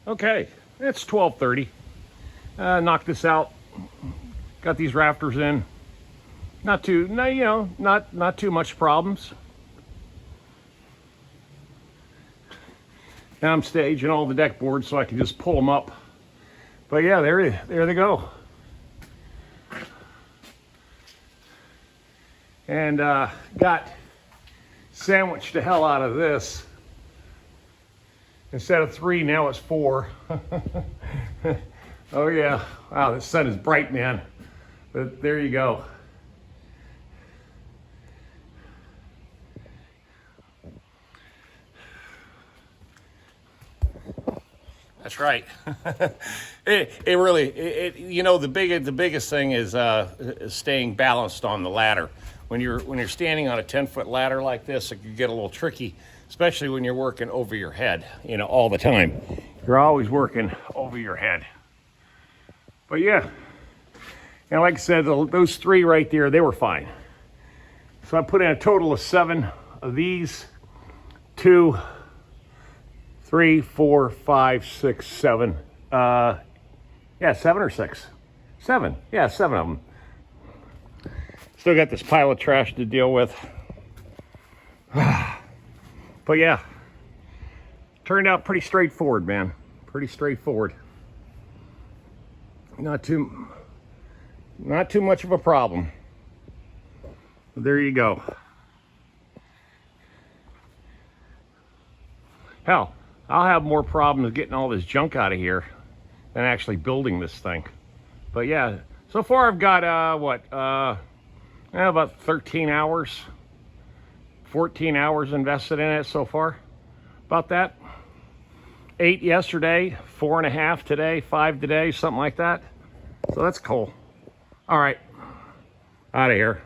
Okay, it's 12:30. Knocked this out. Got these rafters in. Not too, no, not too much problems. Now I'm staging all the deck boards so I can just pull them up. But yeah, there they go. And got sandwiched the hell out of this. Instead of 3, now it's 4. Oh yeah, wow, the sun is bright, man. But there you go. That's right. it really, you know, the biggest thing is staying balanced on the ladder. When you're standing on a 10-foot ladder like this, it can get a little tricky, especially when you're working over your head, you know, all the time. You're always working over your head. But yeah, and like I said, those 3 right there, they were fine. So I put in a total of 7 of these. 2, 3, 4, 5, 6, 7. Yeah, 7 or 6. 7. Yeah, 7 of them. Still got this pile of trash to deal with. But yeah, turned out pretty straightforward, man. Pretty straightforward. Not too much of a problem. There you go. Hell, I'll have more problems getting all this junk out of here than actually building this thing. But yeah, so far I've got about 13 hours, 14 hours invested in it so far. About that. 8 yesterday, 4.5 today, 5 today, something like that. So that's cool. All right, out of here.